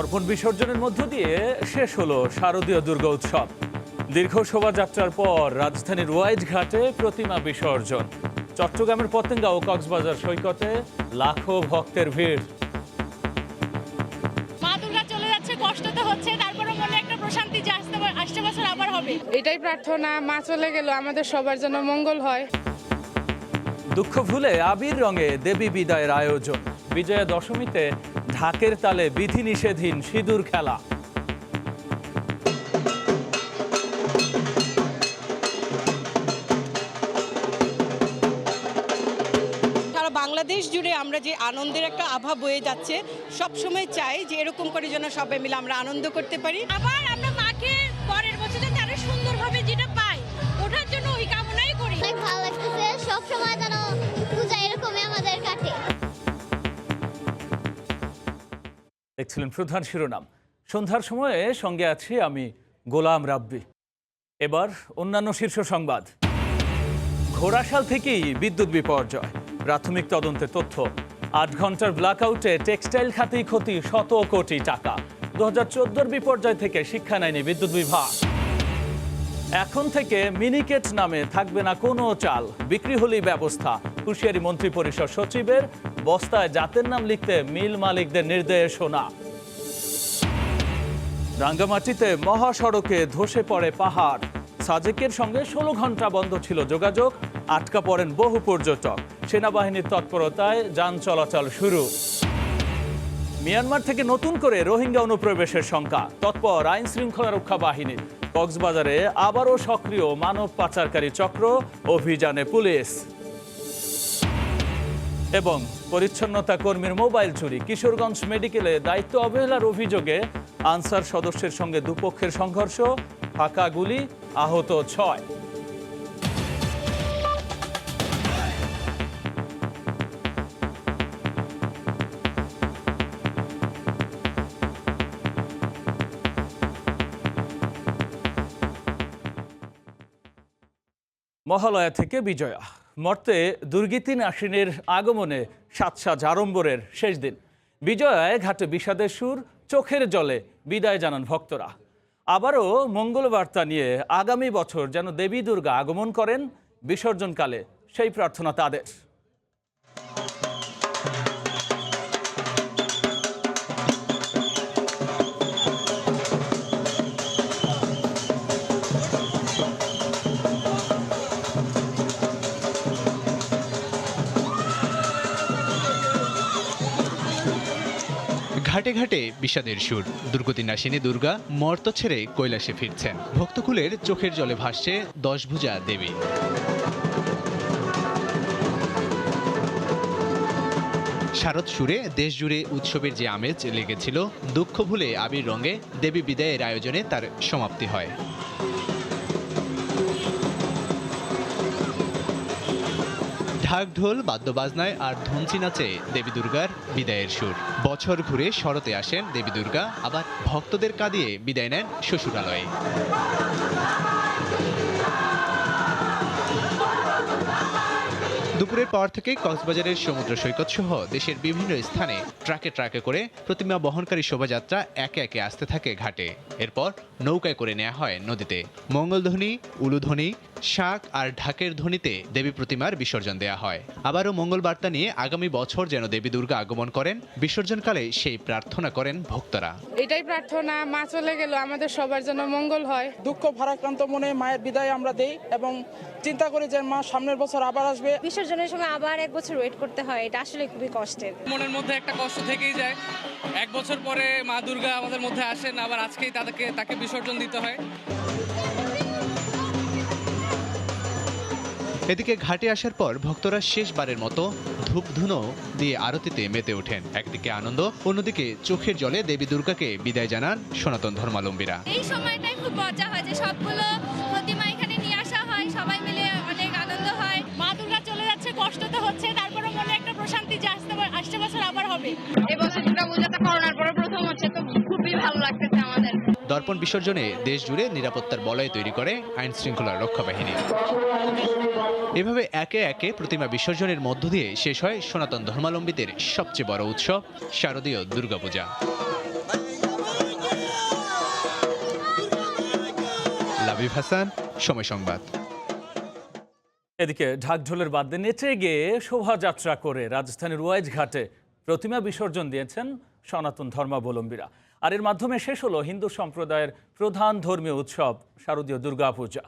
দর্পণ বিসর্জনের মধ্য দিয়ে শেষ হলো শারদীয় দুর্গা উৎসব। দীর্ঘ শোভাযাত্রার পর রাজধানীর ওয়াইজ ঘাটে প্রতিমা বিসর্জন। চট্টগ্রামের পতেঙ্গা ও কক্সবাজার সৈকতে লাখো ভক্তের ভিড়। মা দুর্গা চলে যাচ্ছে, কষ্ট তো হচ্ছে, তারপরে মনে একটা প্রশান্তি যে আসছে বছর আবার হবে। এটাই প্রার্থনা, মা চলে গেল আমাদের সবার জন্য মঙ্গল হয়। দুঃখ ভুলে আবির রঙে দেবী বিদায়ের আয়োজন। বিজয়া দশমীতে ঢাকের তালে বিধিনিষেধহীন সিঁদুর খেলা। সারা বাংলাদেশ জুড়ে আমরা যে আনন্দের একটা আভা বয়ে যাচ্ছে, সবসময় চাই যে এরকম করে যেন সবাই মিলে আমরা আনন্দ করতে পারি। আবার আমরা মাকে পরের বছর যাতে আরো সুন্দরভাবে যেটা পাই, ওঠার জন্য ওই কামনাই করি। অনেক ভালো লাগতেছে, সবসময় যেন পূজা এরকমই আমাদের কাটে। দেখছিলেন প্রধান শিরোনাম। সন্ধ্যার সময়ে সঙ্গে আছি আমি গোলাম রাব্বি। এবার অন্যান্য শীর্ষ সংবাদ। ঘোড়াশাল থেকেই বিদ্যুৎ বিপর্যয়, প্রাথমিক তদন্তের তথ্য। ৮ ঘন্টার ব্ল্যাকআউটে টেক্সটাইল খাতেই ক্ষতি শত কোটি টাকা। 2014 বিপর্যয় থেকে শিক্ষা নেয়নি বিদ্যুৎ বিভাগ। এখন থেকে মিনিকেট নামে থাকবে না কোনো চাল, বিক্রি হলেই ব্যবস্থা। হুঁশিয়ারি মন্ত্রী পরিষদ সচিবের। বস্তায় জাতের নাম লিখতে মিল মালিকদের নির্দেশনা। রাঙ্গামাটিতে মহাসড়কে ধসে পড়ে পাহাড়। সাজেকের সঙ্গে 16 ঘন্টা বন্ধ ছিল যোগাযোগ, আটকা পড়েন বহু পর্যটক। সেনাবাহিনীর তৎপরতায় যান চলাচল শুরু। মিয়ানমার থেকে নতুন করে রোহিঙ্গা অনুপ্রবেশের শঙ্কা, তৎপর আইন শৃঙ্খলা রক্ষা বাহিনী। কক্সবাজারে আবারও সক্রিয় মানব পাচারকারী চক্র, অভিযানে পুলিশ। এবং পরিচ্ছন্নতা কর্মীর মোবাইল চুরি। কিশোরগঞ্জ মেডিকেলে দায়িত্ব অবহেলার অভিযোগে আনসার সদস্যের সঙ্গে দুপক্ষের সংঘর্ষ, ফাঁকা গুলি, আহত 6। মহালয়া থেকে বিজয়া, মর্তে দুর্গীতিন আশ্বিনের আগমনে সাতসাজ আড়ম্বরের শেষ দিন। বিজয়ায় ঘাটে বিষাদের সুর, চোখের জলে বিদায় জানান ভক্তরা। আবারও মঙ্গলবার্তা নিয়ে আগামী বছর যেন দেবী দুর্গা আগমন করেন, বিসর্জনকালে সেই প্রার্থনা তাদের। ঘাটে ঘাটে বিষাদের সুর, দুর্গতিনাশিনী দুর্গা মর্ত ছেড়ে কৈলাসে ফিরছেন। ভক্তকুলের চোখের জলে ভাসছে 10 ভুজা দেবী। শারদ সুরে দেশ জুড়ে উৎসবের যে আমেজ লেগেছিল, দুঃখ ভুলে আবির রঙে দেবী বিদায়ের আয়োজনে তার সমাপ্তি হয়। ঢাক ঢোল বাদ্যবাজনায় আর ধুনচি নাচে দেবী দুর্গার বিদায়ের সুর। বছর ঘুরে শরতে আসেন দেবী দুর্গা, আবার ভক্তদের কাঁদিয়ে বিদায় নেন শ্বশুরালয়ে। দুপুরের পর থেকে কক্সবাজারের সমুদ্র সৈকত সহ দেশের বিভিন্ন স্থানে ট্রাকে ট্রাকে করে প্রতিমা বহনকারী শোভাযাত্রা একে একে আসতে থাকে ঘাটে। এরপর নৌকায় করে নেওয়া হয় নদীতে। মঙ্গলধ্বনি, উলুধ্বনি, শাঁখ আর ঢাকের ধ্বনিতে দেবী প্রতিমার বিসর্জন দেয়া হয়। আবারও মঙ্গলবার্তা নিয়ে আগামী বছর যেন দেবী দুর্গা আগমন করেন, বিসর্জনকালে সেই প্রার্থনা করেন ভক্তরা। এটাই প্রার্থনা, মা চলে গেল আমাদের সবার জন্য মঙ্গল হয়। দুঃখ ভারাক্রান্ত মনে মায়ের বিদায় আমরা দেই এবং চিন্তা করি যে মা সামনের বছর আবার আসবে। বিসর্জনের সময় আবার 1 বছর ওয়েট করতে হয়, এটা আসলে খুবই কষ্টের। মনের মধ্যে একটা কষ্ট থেকেই যায়। 1 বছর পরে মা দুর্গা আমাদের মধ্যে আসেন, আবার আজকেই তাকে বিসর্জন দিতে হয়। এদিকে ঘাটে আসার পর ভক্তরা শেষবারের মতো ধূপধুনো দিয়ে আরতিতে মেতে ওঠেন। একদিকে আনন্দ, অন্যদিকে চোখের জলে দেবী দুর্গাকে বিদায় জানান সনাতন ধর্মাবলম্বীরা। এই সময়টাই খুব মজা হয় যে সবগুলো প্রতিমা এখানে নিয়ে আসা হয়, সবাই মিলে অনেক আনন্দ হয়। মা দুর্গা চলে যাচ্ছে, কষ্ট তো হচ্ছে, তারপরে মনে একটা প্রশান্তি যে আসছে বছর আবার হবে। এই বছর দুর্গা পূজাটা করোনার পরে প্রথম হচ্ছে, তো খুবই ভালো লাগতেছে আমাদের। দর্পণ বিসর্জনে দেশ জুড়ে নিরাপত্তার বলয় তৈরি করে আইন শৃঙ্খলা রক্ষা বাহিনী। এভাবে একে একে প্রতিমা বিসর্জনের মধ্য দিয়ে শেষ হয় সনাতন ধর্মাবলম্বীদের সবচেয়ে বড় উৎসব, শারদীয় দুর্গাপূজা। হাবিব হাসান, সময় সংবাদ। এদিকে ঢাকঢোলের বাদ্যে নেচে গিয়ে শোভাযাত্রা করে রাজধানীর ওয়াইজ ঘাটে প্রতিমা বিসর্জন দিয়েছেন সনাতন ধর্মাবলম্বীরা। আর এর মাধ্যমে শেষ হলো হিন্দু সম্প্রদায়ের প্রধান ধর্মীয় উৎসব শারদীয় দুর্গাপূজা।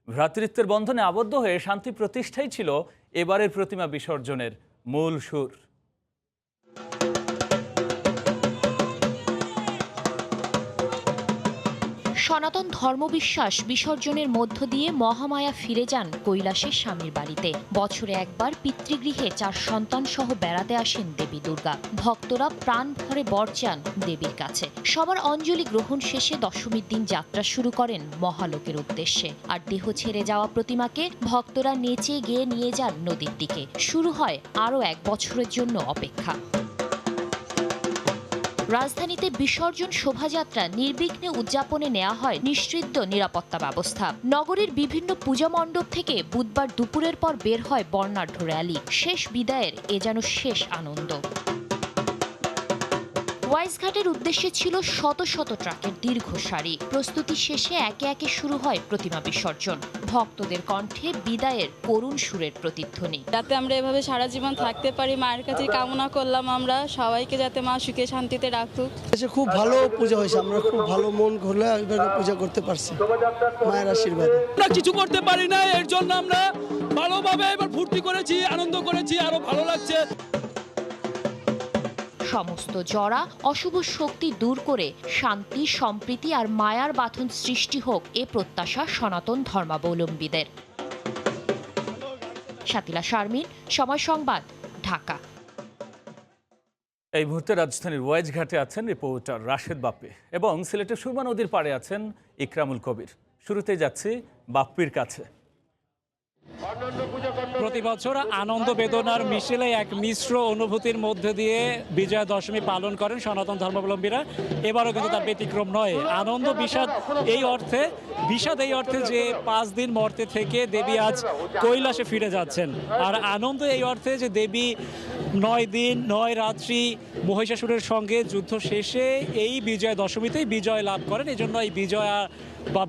ভ্রাতৃত্বের বন্ধনে আবদ্ধ হয়ে শান্তি প্রতিষ্ঠাই ছিল এবারের প্রতিমা বিসর্জনের মূল সুর। সনাতন ধর্মবিশ্বাস বিসর্জনের মধ্য দিয়ে মহামায়া ফিরে যান কৈলাসের স্বামীর বাড়িতে। বছরে একবার পিতৃগৃহে 4 সন্তান সহ বেড়াতে আসেন দেবী দুর্গা। ভক্তরা প্রাণ ভরে বর চান দেবীর কাছে। সবার অঞ্জলি গ্রহণ শেষে দশমীর দিন যাত্রা শুরু করেন মহালোকের উদ্দেশ্যে। আর দেহ ছেড়ে যাওয়া প্রতিমাকে ভক্তরা নেচে গেয়ে নিয়ে যান নদীর দিকে। শুরু হয় আরও 1 বছরের জন্য অপেক্ষা। রাজধানীতে বিসর্জন শোভাযাত্রা নির্বিঘ্নে উদযাপনে নেওয়া হয় নিশ্চিত নিরাপত্তা ব্যবস্থা। নগরীর বিভিন্ন পূজা মণ্ডপ থেকে বুধবার দুপুরের পর বের হয় বর্ণাঢ্য র্যালি। শেষ বিদায়ের এ যেন শেষ আনন্দ। ওয়াইজঘাটের উদ্দেশ্যে ছিল শত শত ট্রাকের দীর্ঘ সারি। প্রস্তুতি শেষে একে একে শুরু হয় প্রতিমা বিসর্জন। ভক্তদের কণ্ঠে বিদায়ের করুণ সুরের প্রতিধ্বনি। যাতে আমরা এভাবে সারা জীবন থাকতে পারি, মায়ের কাছে কামনা করলাম আমরা সবাইকে যাতে মা সুখে শান্তিতে রাখুক। খুব ভালো পূজা হয়েছে, আমরা খুব ভালো মন খুলে এবারে পূজা করতে পারছি মায়ের আশীর্বাদে। আমরা কিছু করতে পারি না, এর জন্য আমরা ভালোভাবে এবার ফুর্তি করেছি, আনন্দ করেছি, আরো ভালো লাগছে। সমস্ত জড়া অশুভ শক্তি দূর করে শান্তি, সম্প্রীতি আর মায়ার বাঁধন সৃষ্টি হোক এ প্রত্যাশা সনাতন ধর্মাবলম্বীদের। শাতিলা শারমিন, সময় সংবাদ, ঢাকা। এই মুহূর্তে রাজধানীর ওয়াইজ ঘাটে আছেন রিপোর্টার রাশেদ বাপ্পি এবং সিলেটের সুরমা নদীর পাড়ে আছেন ইকরামুল কবির। শুরুতে যাচ্ছি বাপ্পির কাছে। প্রতি বছর আনন্দ বেদনার মিশেলে এক মিশ্র অনুভূতির মধ্যে দিয়ে বিজয়া দশমী পালন করেন সনাতন ধর্মাবলম্বীরা। এবারও কিন্তু তার ব্যতিক্রম নয়। আনন্দ বিষাদ এই অর্থে যে 5 দিন মর্তে থেকে দেবী আজ কৈলাসে ফিরে যাচ্ছেন। আর আনন্দ এই অর্থে যে দেবী 9 দিন 9 রাত্রি মহিষাসুরের সঙ্গে যুদ্ধ শেষে এই বিজয়া দশমীতেই বিজয় লাভ করেন। এই জন্য এই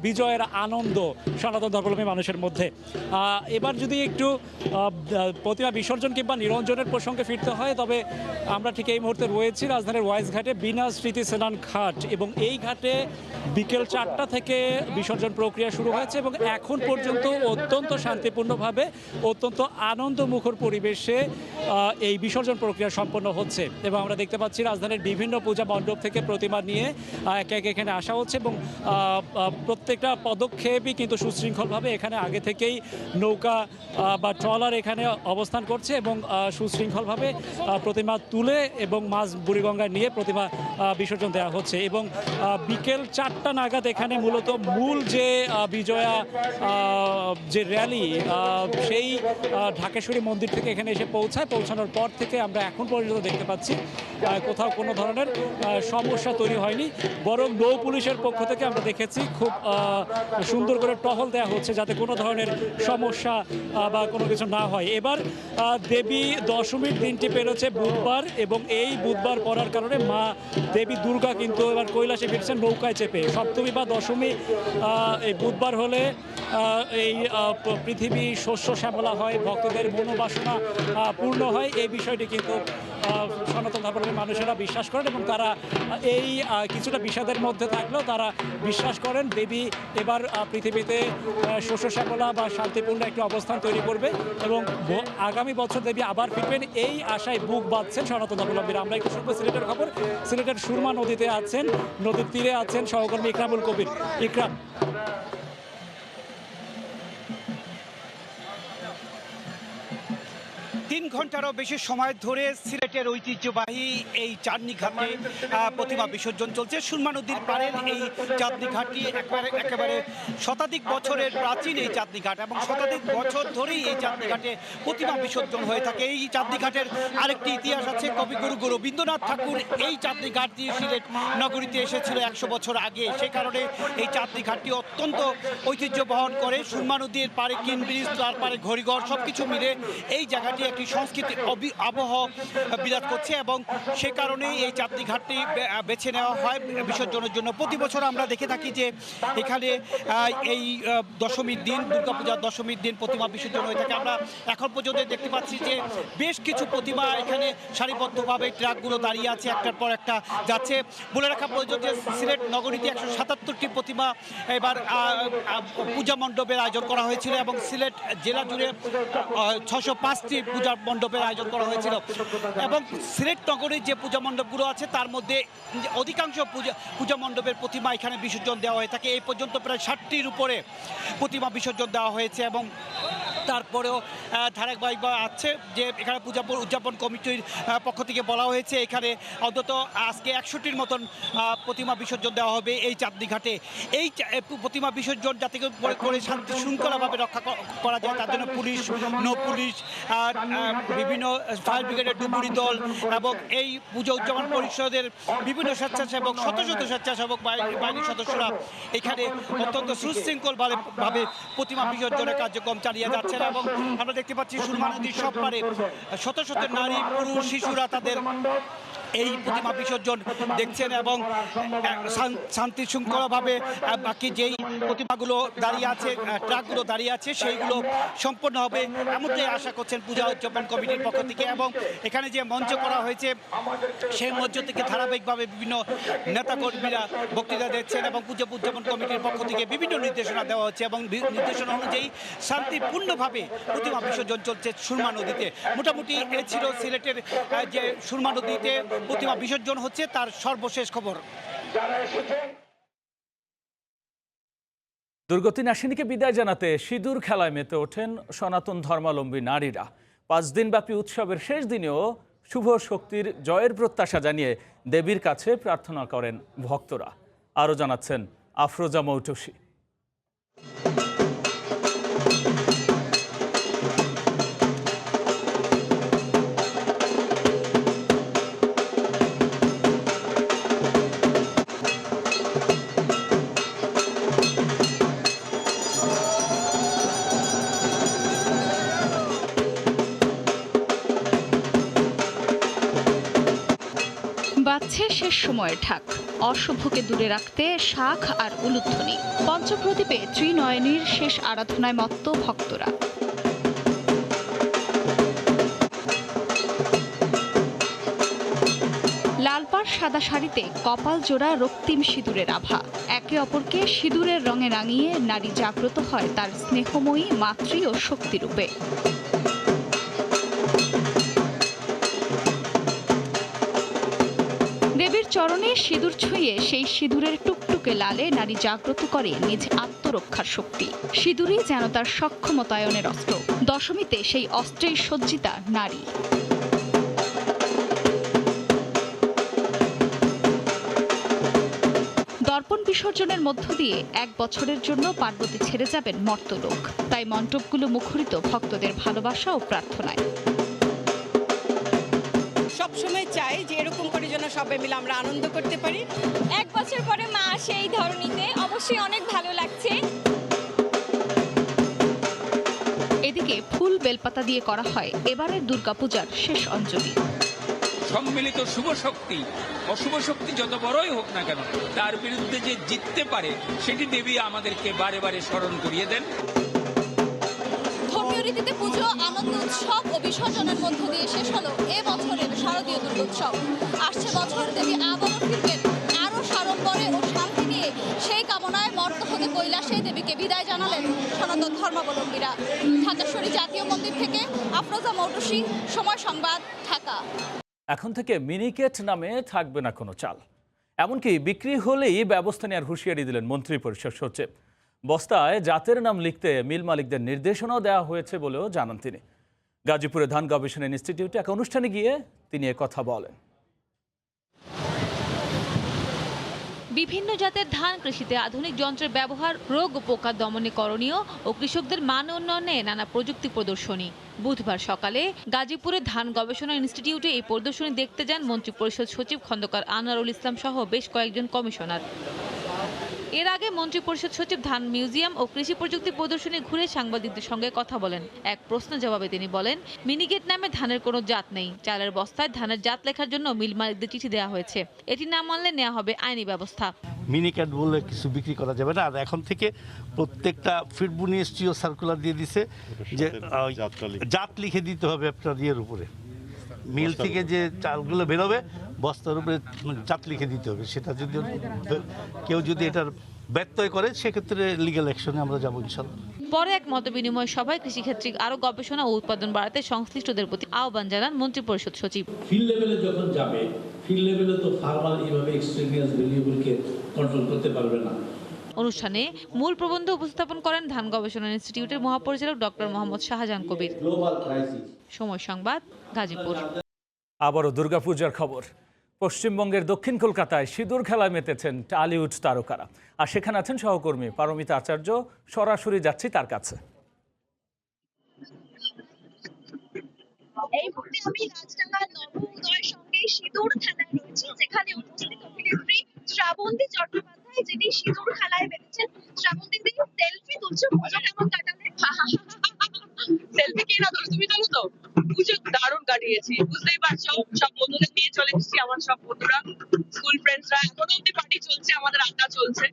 বিজয়ের আনন্দ সনাতন ধর্মাবলম্বী মানুষের মধ্যে। এবার যদি একটু প্রতিমা বিসর্জন কিংবা নিরঞ্জনের প্রসঙ্গে ফিরতে হয়, তবে আমরা ঠিক এই মুহূর্তে রয়েছি রাজধানীর ওয়াইজ ঘাটে, বিনা স্মৃতি স্নান ঘাট। এবং এই ঘাটে বিকেল 4টা থেকে বিসর্জন প্রক্রিয়া শুরু হয়েছে এবং এখন পর্যন্ত অত্যন্ত শান্তিপূর্ণভাবে, অত্যন্ত আনন্দমুখর পরিবেশে এই বিসর্জন প্রক্রিয়া সম্পন্ন হচ্ছে। এবং আমরা দেখতে পাচ্ছি রাজধানীর বিভিন্ন পূজা মণ্ডপ থেকে প্রতিমা নিয়ে একে একে এখানে আসা হচ্ছে এবং প্রত্যেকটা পদক্ষেপই কিন্তু সুশৃঙ্খলভাবে এখানে আগে থেকেই নৌকা বা ট্রলার এখানে অবস্থান করছে এবং সুশৃঙ্খলভাবে প্রতিমা তুলে এবং মাছ বুড়িগঙ্গায় নিয়ে প্রতিমা বিসর্জন দেওয়া হচ্ছে। এবং বিকেল 4টা নাগাদ এখানে মূলত মূল যে বিজয়া যে র্যালি সেই ঢাকেশ্বরী মন্দির থেকে এখানে এসে পৌঁছানোর পর থেকে আমরা এখন পর্যন্ত দেখতে পাচ্ছি কোথাও কোনো ধরনের সমস্যা তৈরি হয়নি, বরং নৌ পুলিশের পক্ষ থেকে আমরা দেখেছি খুব সুন্দর করে টহল দেওয়া হচ্ছে যাতে কোনো ধরনের সমস্যা বা কোনো কিছু না হয়। এবার দেবী দশমীর দিনটি পেরোচ্ছে বুধবার এবং এই বুধবার পড়ার কারণে মা দেবী দুর্গা কিন্তু এবার কৈলাসে ফিরছেন নৌকায় চেপে। সপ্তমী বা দশমী এই বুধবার হলে এই পৃথিবী শস্য শ্যামলা হয়, ভক্তদের মনোবাসনা পূর্ণ হয়। এই বিষয়টি কিন্তু সনাতন ধর্মের মানুষেরা বিশ্বাস করেন এবং তারা এই কিছুটা বিষাদের মধ্যে থাকলেও তারা বিশ্বাস করেন দেবী এবার পৃথিবীতে শস্য শ্যামলা বা শান্তিপূর্ণ একটি অবস্থান তৈরি করবে এবং আগামী বছর দেবী আবার ফিরবেন, এই আশায় বুক বাঁধছেন সনাতন ধর্মাবলম্বীরা। আমরা একটু শুনবো সিলেটের খবর। সিলেটের সুরমা নদীতে আছেন, নদীর তীরে আছেন সহকর্মী ইকরামুল কবির। ইকরাম, 3 ঘন্টারও বেশি সময় ধরে সিলেটের ঐতিহ্যবাহী এই চাঁদনী ঘাটে প্রতিমা বিসর্জন চলছে। সুরমা নদীর পাড়ের এই চাঁদনী ঘাটটি একেবারে শতাধিক বছরের প্রাচীন এই চাঁদনী ঘাট এবং শতাধিক বছর ধরেই এই চাঁদনী ঘাটে প্রতিমা বিসর্জন হয়ে থাকে। এই চাঁদনী ঘাটের আরেকটি ইতিহাস আছে। কবিগুরু রবীন্দ্রনাথ ঠাকুর এই চাঁদনী ঘাট দিয়ে সিলেট নগরীতে এসেছিল 100 বছর আগে। সে কারণে এই চাঁদনী ঘাটটি অত্যন্ত ঐতিহ্য বহন করে। সুরমা নদীর পাড়ে কিন ব্রিজ, তার পারে ঘড়িঘর সবকিছু মিলে এই জায়গাটি একটি সংস্কৃতি আবহ বিরাজ করছে এবং সে কারণেই এই চাঁদনী ঘাটটি বেছে নেওয়া হয় বিসর্জনের জন্য। প্রতি বছর আমরা দেখে থাকি যে এখানে এই দশমীর দিন, দুর্গাপূজার দশমীর দিন প্রতিমা বিসর্জন হয়ে থাকে। আমরা এখন পর্যন্ত দেখতে পাচ্ছি যে বেশ কিছু প্রতিমা এখানে সারিবদ্ধভাবে ট্রাকগুলো দাঁড়িয়ে আছে, একটার পর একটা যাচ্ছে। বলে রাখা প্রয়োজন যে সিলেট নগরীতে 177টি প্রতিমা এবার পূজা মণ্ডপের আয়োজন করা হয়েছিল এবং সিলেট জেলা জুড়ে 605টি পূজা মণ্ডপের আয়োজন করা হয়েছিল। এবং সিলেট নগরীর যে পূজা মণ্ডপগুলো আছে তার মধ্যে অধিকাংশ পূজা মণ্ডপের প্রতিমা এখানে বিসর্জন দেওয়া হয়ে থাকে। এই পর্যন্ত প্রায় 60টির উপরে প্রতিমা বিসর্জন দেওয়া হয়েছে এবং তারপরেও ধারাবাহিক আছে যে এখানে পূজা উদযাপন কমিটির পক্ষ থেকে বলা হয়েছে এখানে অন্তত আজকে 100টির মতন প্রতিমা বিসর্জন দেওয়া হবে এই চাঁদনী ঘাটে। এই প্রতিমা বিসর্জন যাতে করে শান্তি শৃঙ্খলাভাবে রক্ষা করা যায় তার জন্য পুলিশ, নৌ পুলিশ, বিভিন্ন ফায়ার ব্রিগেডের ডুবুরি দল এবং এই পূজা উদযাপন পরিষদের বিভিন্ন স্বেচ্ছাসেবক, শত শত স্বেচ্ছাসেবক বাহিনীর সদস্যরা এখানে অত্যন্ত সুশৃঙ্খলভাবে প্রতিমা বিসর্জনের কার্যক্রম চালিয়ে যাচ্ছে এবং আমরা দেখতে পাচ্ছি সুরমা নদীর সব পারে শত শত নারী, পুরুষ, শিশুরা তাদের এই প্রতিমা বিসর্জন দেখছেন এবং শান্তি শৃঙ্খলাভাবে বাকি যেই প্রতিমাগুলো দাঁড়িয়ে আছে, ট্রাকগুলো দাঁড়িয়ে আছে সেইগুলো সম্পন্ন হবে এমনটাই আশা করছেন পূজা উদযাপন কমিটির পক্ষ থেকে। এবং এখানে যে মঞ্চ করা হয়েছে সেই মঞ্চ থেকে ধারাবাহিকভাবে বিভিন্ন নেতাকর্মীরা বক্তৃতা দিচ্ছেন এবং পূজা উদযাপন কমিটির পক্ষ থেকে বিভিন্ন নির্দেশনা দেওয়া হচ্ছে এবং নির্দেশনা অনুযায়ী শান্তিপূর্ণভাবে প্রতিমা বিসর্জন চলছে সুরমা নদীতে। মোটামুটি এ ছিল সিলেটের যে সুরমা নদীতে প্রতিমা বিসর্জন হচ্ছে তার সর্বশেষ খবর। দুর্গতি নাশিনীকে বিদায় জানাতে সিঁদুর খেলায় মেতে ওঠেন সনাতন ধর্মাবলম্বী নারীরা। 5 দিনব্যাপী উৎসবের শেষ দিনেও শুভ শক্তির জয়ের প্রত্যাশা জানিয়ে দেবীর কাছে প্রার্থনা করেন ভক্তরা। আরও জানাচ্ছেন আফরোজা মৌটুসী। বাজছে শেষ সময়ের ঢাক, অশুভকে দূরে রাখতে শাখ আর উলুধ্বনি। পঞ্চপ্রদীপে ত্রিনয়নীর শেষ আরাধনায় মত্ত ভক্তরা। লালপাড় সাদা শাড়িতে কপাল জোড়া রক্তিম সিঁদুরের আভা। একে অপরকে সিঁদুরের রঙে রাঙিয়ে নারী জাগ্রত হয় তার স্নেহময়ী মাতৃ ও শক্তিরূপে। দেবীর চরণে সিঁদুর ছুঁয়ে সেই সিঁদুরের টুকটুকে লালে নারী জাগ্রত করে নিজ আত্মরক্ষার শক্তি। সিঁদুরই যেন তার সক্ষমতায়নের অস্ত্র। দশমীতে সেই অস্ত্রেই সজ্জিতা নারী। দর্পণ বিসর্জনের মধ্য দিয়ে 1 বছরের জন্য পার্বতী ছেড়ে যাবেন মর্তলোক। তাই মণ্ডপগুলো মুখরিত ভক্তদের ভালোবাসা ও প্রার্থনায়। সবসময় চাই যে এরকম করে যেন সবাই মিলে আমরা আনন্দ করতে পারি। 1 বছর পরে মা আসে এই ধরনীতে, অবশ্যই অনেক ভালো লাগছে। এদিকে ফুল বেলপাতা দিয়ে করা হয় এবারের দুর্গাপূজার শেষ অঞ্জলি। সম্মিলিত শুভ শক্তি, অশুভ শক্তি যত বড়ই হোক না কেন তার বিরুদ্ধে যে জিততে পারে সেটি দেবী আমাদেরকে বারে বারে স্মরণ করিয়ে দেন। ধর্মীয় রীতিতে পুজো, আনন্দ উৎসব ও বিসর্জনের মধ্য দিয়ে শেষ হলো এবছরের শারদীয় দুর্গোৎসব। আসছে বছর দেবী আবারও ফিরবেন আরও সাড়ম্বরে ও শান্তি নিয়ে। সেই কামনায় মর্ত হতে কৈলাসে দেবীকে বিদায় জানালেন সনাতন ধর্মাবলম্বীরা। ঢাকেশ্বরী জাতীয় মন্দির থেকে আফরোজা মৌটুসী, সময় সংবাদ, ঢাকা। এখন থেকে মিনিকেট নামে থাকবে না কোনো চাল, এমনকি বিক্রি হলেই ব্যবস্থা নেওয়ার হুঁশিয়ারি দিলেন মন্ত্রী পরিষদ সচিব। বস্তায় জাতের নাম লিখতে মিল মালিকদের নির্দেশনাও দেওয়া হয়েছে বলেও জানান তিনি। গাজীপুরে ধান গবেষণা ইনস্টিটিউটে এক অনুষ্ঠানে গিয়ে তিনি কথা বলেন। বিভিন্ন জাতের ধান কৃষিতে আধুনিক যন্ত্রের ব্যবহার, রোগ ও পোকা দমনে করণীয় ও কৃষকদের মান উন্নয়নে নানা প্রযুক্তি প্রদর্শনী। বুধবার সকালে গাজীপুরে ধান গবেষণা ইনস্টিটিউটে এই প্রদর্শনী দেখতে যান মন্ত্রিপরিষদ সচিব খন্দকার আনোয়ারুল ইসলাম সহ বেশ কয়েকজন কমিশনার। এর আগে মন্ত্রিপরিষদ সচিব ধান মিউজিয়াম ও কৃষি প্রযুক্তি প্রদর্শনী ঘুরে সাংবাদিকদের সঙ্গে কথা বলেন। এক প্রশ্ন জবাবে তিনি বলেন, মিনিগেট নামে ধানের কোনো জাত নেই। চালের বস্তায় ধানের জাত লেখার জন্য মিল মালিকদের চিঠি দেওয়া হয়েছে। এটি না মানলে নেওয়া হবে আইনি ব্যবস্থা। মিনিকেট বলে কিছু বিক্রি করা যাবে না। আর এখন থেকে প্রত্যেকটা ফিড বুনিস্ট্রিও সার্কুলার দিয়ে দিছে যে জাত লিখে দিতে হবে আপনার ইয়ের উপরে, মিল থেকে যে চালগুলো বেরোবে বস্তার উপরে জাত লিখে দিতে হবে। সেটা যদি কেউ যদি এটার ব্যত্যয় করে সেক্ষেত্রে লিগ্যাল অ্যাকশনে আমরা যাবো ইনশাল্লাহ। পরে এক মতবিনিময় সভায় কৃষিক্ষেত্রে আরো গবেষণা ও উৎপাদন বাড়াতে সংশ্লিষ্টদের প্রতি আহ্বান জানান মন্ত্রিপরিষদ সচিব। ফিল্ড লেভেলে যখন যাবে, ফিল্ড লেভেলে তো ফার্মার এইভাবে এক্সটেরিয়াস ভেরিয়েবলকে কন্ট্রোল করতে পারবে না। অনুষ্ঠানে মূল প্রবন্ধ উপস্থাপন করেন ধান গবেষণা ইনস্টিটিউটের মহাপরিচালক ডক্টর মোহাম্মদ শাহজাহান কবির। সময় সংবাদ, গাজীপুর। আবারও দুর্গাপূজার খবর। পশ্চিমবঙ্গের দক্ষিণ কলকাতায় সিঁদুর খেলায় মেতেছেন টালিউড তারকারা। আর সেখানে আছেন সহকর্মী পারমিতা আচার্য। সরাসরি যাচ্ছি তার কাছে। এই মুহূর্তে আমি রাজডাঙ্গা নবোদয়ের সঙ্গে সিঁদুর খেলায় রয়েছি, যেখানে উপস্থিত অভিনেত্রী শ্রাবন্তী চট্টোপাধ্যায়, যিনি সিঁদুর খেলায় মেতেছেন। শ্রাবন্তী দি, সেলফি তুলছো, পুজো কেমন কাটালে? সেলফি কে না তোলো, তুমি তোলো তো? পুজো দারুণ কাটিয়েছি, বুঝতেই পারছো। সব বন্ধুদের নিয়ে চলে এসেছি, আমার সব বন্ধুরা, স্কুল ফ্রেন্ডসরা। এখনো অব্দি পার্টি চলছে, আমাদের আড্ডা চলছে।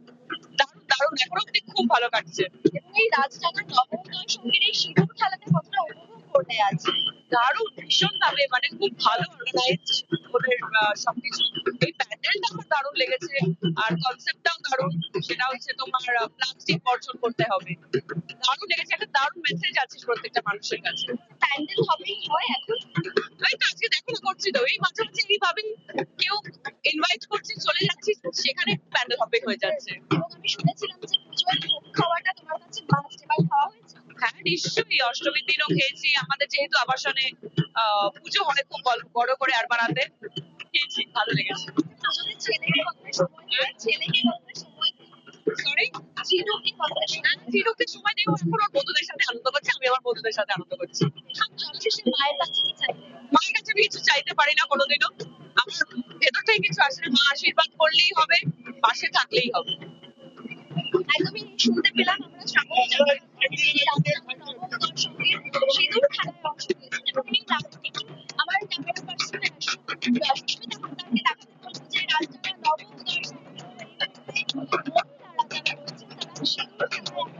দারুণ দারুণ, এখনো অব্দি খুব ভালো কাটছে। এবং এই রাজডাঙ্গা নবোদয়ের সঙ্গে এই সিঁদুর খেলাতে কতটা উপভোগ করতে আছে? দারুণ, ভীষণ ভাবে, মানে খুব ভালো অর্গানাইজ ওদের সবকিছু। এই প্যান্ডেলটা আমার দারুণ লেগেছে, আর কনসেপ্টটাও দারুণ। সেটা হচ্ছে তোমার প্লাস্টিক বর্জন করতে হবে। দারুণ লেগেছে, একটা দারুণ মেসেজ আছে প্রত্যেকটা মানুষের কাছে। প্যান্ডেল হবেই হয় এখন? এই তো আজকে দেখো না করছি তো, এই মাঝে মাঝে এইভাবে কেউ ইনভাইট করছে, চলে যাচ্ছি, সেখানে প্যান্ডেল হপিং হয়ে যাচ্ছে। এবং আমি শুনেছিলাম যে পুজোয় ভোগ খাওয়াটা তোমার কাছে মাস্ট, এবার খাওয়া হয়েছে? হ্যাঁ নিশ্চয়ই, অষ্টমীর দিনও খেয়েছি। আমাদের যেহেতু আবাসনে পুজো হয় খুব বড় করে আর বানাতে, খেয়েছি, ভালো লেগেছে। যদি ছেলেকে কতটা সময় দেয়, ছেলেকে কতটা সময় দেয়? সরি, চিনুকে কতটা সময়? চিনুকে সময় দেবো, এখন ওর বন্ধুদের সাথে আনন্দ করছে, আমি আমার বন্ধুদের সাথে আনন্দ করছি। সবশেষে মায়ের কাছে কি চাইবে? মায়ের কাছে আমি কিছু চাইতে পারি না কোনোদিনও, আমার ভেতর থেকে কিছু আসলে মা আশীর্বাদ করলেই হবে, পাশে থাকলেই হবে। একদমই শুনতে পেলাম আমরা শ্রাবন্তী চট্টোপাধ্যায় নবোদয়ের সঙ্গে সিঁদুর খেলায় অংশ নিয়েছেন। এবং এই আমার ক্যামেরা পার্সন সুস্মিতা হালদারকে দেখাতে বলবো যে রাজডাঙ্গা নবোদয়ের সঙ্গে মহিলারা যারা রয়েছেন তারা সিঁদুর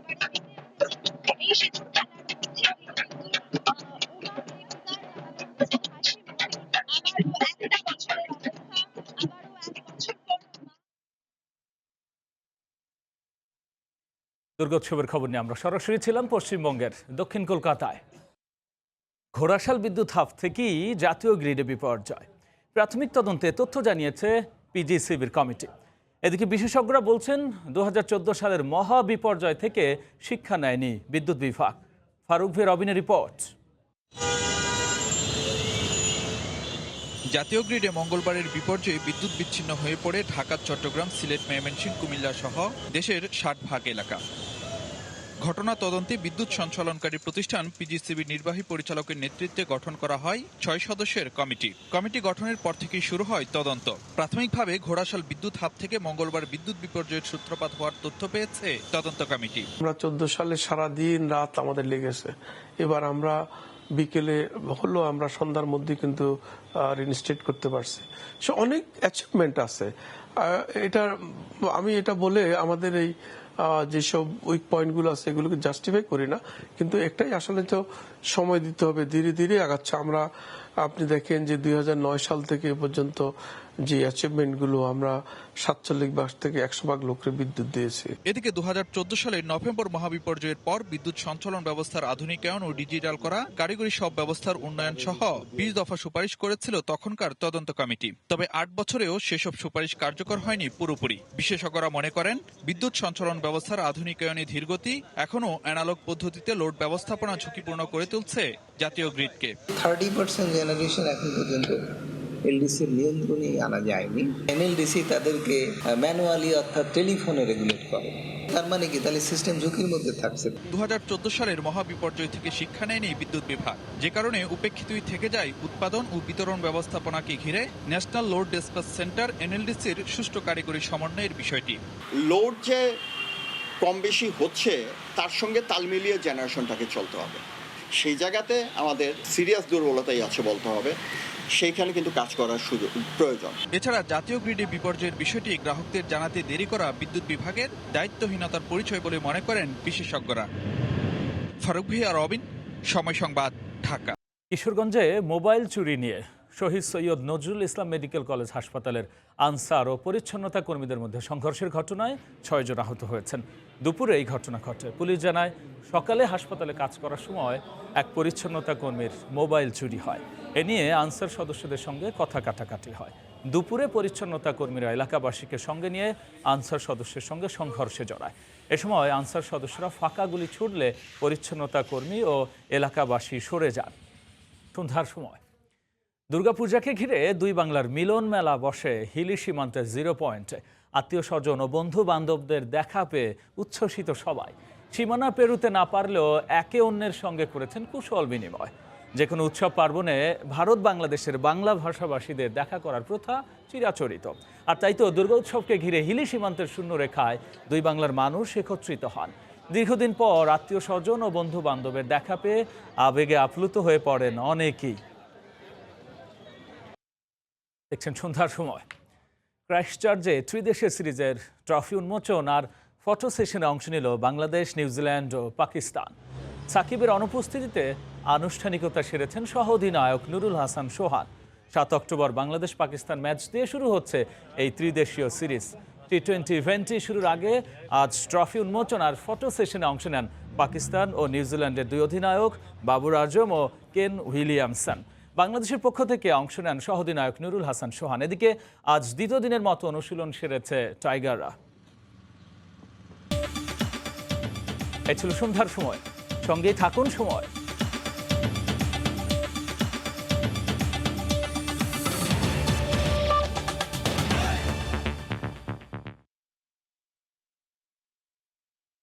খেলায় একেবারে এই সিঁদুর খেলার মধ্যে কিন্তু আবারও একটা বছরের অপেক্ষা, আবারও এক বছর পর দুর্গোৎসবের খবর নিয়ে আমরা সরাসরি ছিলাম পশ্চিমবঙ্গের দক্ষিণ কলকাতায়। ঘোড়াশাল বিদ্যুৎ হাব থেকেই জাতীয় গ্রিডে বিপর্যয়। প্রাথমিক তদন্তে তথ্য জানিয়েছে পিজিসিবির কমিটি। এদিকে বিশেষজ্ঞরা বলছেন 2014 সালের মহা বিপর্যয় থেকে শিক্ষা নেয়নি বিদ্যুৎ বিভাগ। ফারুক ভে রবিনের রিপোর্ট। জাতীয় গ্রিডে মঙ্গলবারের বিপর্যয়ে বিদ্যুৎ বিচ্ছিন্ন হয়ে পড়ে ঢাকা, চট্টগ্রাম, সিলেট, ময়মনসিংহ, কুমিল্লা সহ দেশের 60% এলাকা। ঘটনা তদন্তে বিদ্যুৎ সঞ্চালনকারী প্রতিষ্ঠান পিজিসিবির নির্বাহী পরিচালকের নেতৃত্বে গঠন করা হয় 6 সদস্যের কমিটি। কমিটি গঠনের পর থেকেই শুরু হয় তদন্ত। প্রাথমিকভাবে ঘোড়াশাল বিদ্যুৎ হাব থেকে মঙ্গলবার বিদ্যুৎ বিপর্যয়ের সূত্রপাত হওয়ার তথ্য পেয়েছে তদন্ত কমিটি। আমরা 14 সালে সারাদিন রাত আমাদের লেগেছে। এবার আমরা বিকেলে হলো, আমরা সন্ধ্যার মধ্যে কিন্তু রিইনস্টেট করতে পারছি। সে অনেক অ্যাচিভমেন্ট আছে। আমি এটা বলে আমাদের এই যেসব উইক পয়েন্টগুলো আছে এগুলোকে জাস্টিফাই করি না, কিন্তু একটাই আসলে তো সময় দিতে হবে, ধীরে ধীরে আগাচ্ছে। আপনি দেখেন যে 2009 সাল থেকে এ পর্যন্ত যে অ্যাচিভমেন্টগুলো, আমরা 47 থেকে 100 লোককে বিদ্যুৎ দিয়েছি। এদিকে 2014 সালের নভেম্বর মহাবিপর্যয়ের পর বিদ্যুৎ সঞ্চালন ব্যবস্থার আধুনিকায়ন ও ডিজিটাল করা, কারিগরি সব ব্যবস্থার উন্নয়ন সহ 20 দফা সুপারিশ করেছিল তখনকার তদন্ত কমিটি। তবে 8 বছরেও সেসব সুপারিশ কার্যকর হয়নি পুরোপুরি। বিশেষজ্ঞরা মনে করেন বিদ্যুৎ সঞ্চালন ব্যবস্থার আধুনিকায়নে ধীরগতি এখনও অ্যানালগ পদ্ধতিতে লোড ব্যবস্থাপনা ঝুঁকিপূর্ণ করে তুলছে জাতীয় গ্রিডকে। 30% জেনারেশন এখন পর্যন্ত এলডিসির নিয়ন্ত্রণেই আনা যায়নি। এনএলডিসি তাদেরকে ম্যানুয়ালি অর্থাৎ টেলিফোনে রেগুলেট করে। তার মানে কি, তাহলে সিস্টেম ঝুঁকির মধ্যে থাকছে। 2014 সালের মহাবিপর্যয় থেকে শিক্ষা নেয়নি বিদ্যুৎ বিভাগ, যে কারণে উপেক্ষিতই থেকে যায় উৎপাদন ও বিতরণ ব্যবস্থাপনাকে ঘিরে ন্যাশনাল লোড ডিসপ্যাচ সেন্টার এনএলডিসির সুষ্ঠু কারিগরি সমন্বয়ের বিষয়টি। লোড যে কম বেশি হচ্ছে তার সঙ্গে তাল মিলিয়ে জেনারেশনটাকে চলতে হবে। সেই জায়গাতে আমাদের সিরিয়াস দুর্বলতাই আছে বলতে হবে, সেইখানে কিন্তু কাজ করার সুযোগ প্রয়োজন। এছাড়া জাতীয় গ্রিডে বিপর্যয়ের বিষয়টি গ্রাহকদের জানাতে দেরি করা বিদ্যুৎ বিভাগের দায়িত্বহীনতার পরিচয় বলে মনে করেন বিশেষজ্ঞরা। ফারুক ভিয়া, রবিন, সময় সংবাদ, ঢাকা। কিশোরগঞ্জে মোবাইল চুরি নিয়ে শহীদ সৈয়দ নজরুল ইসলাম মেডিকেল কলেজ হাসপাতালের আনসার ও পরিচ্ছন্নতা কর্মীদের মধ্যে সংঘর্ষের ঘটনায় 6 জন আহত হয়েছেন। দুপুরে এই ঘটনা ঘটে। পুলিশ জানায়, সকালে হাসপাতালে কাজ করার সময় এক পরিচ্ছন্নতা কর্মীর মোবাইল চুরি হয়। এ নিয়ে আনসার সদস্যদের সঙ্গে কথা কাটাকাটি হয়। দুপুরে পরিচ্ছন্নতা কর্মীরা এলাকাবাসীকে সঙ্গে নিয়ে আনসার সদস্যের সঙ্গে সংঘর্ষে জড়ায়। এ সময় আনসার সদস্যরা ফাঁকা গুলি ছুড়লে পরিচ্ছন্নতা কর্মী ও এলাকাবাসী সরে যান। সন্ধ্যার সময় দুর্গাপূজাকে ঘিরে দুই বাংলার মিলন মেলা বসে হিলি সীমান্তের 0 পয়েন্টে। আত্মীয় স্বজন ও বন্ধু বান্ধবদের দেখা পেয়ে উচ্ছ্বসিত সবাই। সীমানা পেরুতে না পারলেও একে অন্যের সঙ্গে করেছেন কুশল বিনিময়। যে কোনো উৎসব পার্বণে ভারত বাংলাদেশের বাংলা ভাষাভাষীদের দেখা করার প্রথা চিরাচরিত। আর তাই তো দুর্গা উৎসবকে ঘিরে হিলি সীমান্তের শূন্যরেখায় দুই বাংলার মানুষ একত্রিত হন। দীর্ঘদিন পর আত্মীয় স্বজন ও বন্ধু বান্ধবের দেখা পেয়ে আবেগে আপ্লুত হয়ে পড়েন অনেকেই। দেখছেন সন্ধ্যার সময়। ক্রাইস্টচার্চে ত্রিদেশীয় সিরিজের ট্রফি উন্মোচন আর ফটো সেশনে অংশ নিল বাংলাদেশ, নিউজিল্যান্ড ও পাকিস্তান। সাকিবের অনুপস্থিতিতে আনুষ্ঠানিকতা সেরেছেন সহ অধিনায়ক নুরুল হাসান সোহান। 7 অক্টোবর বাংলাদেশ পাকিস্তান ম্যাচ দিয়ে শুরু হচ্ছে এই ত্রিদেশীয় সিরিজ। টি-20 ইভেন্টটি শুরুর আগে আজ ট্রফি উন্মোচন আর ফটো সেশনে অংশ নেন পাকিস্তান ও নিউজিল্যান্ডের 2 অধিনায়ক বাবর আজম ও কেন উইলিয়ামসন। বাংলাদেশের পক্ষ থেকে অংশ নেন সহ অধিনায়ক নুরুল হাসান সোহান। এদিকে আজ দ্বিতীয় দিনের মতো অনুশীলন সেরেছে টাইগাররা। এই ছিল সন্ধ্যার সময়। সঙ্গেই থাকুন সময়।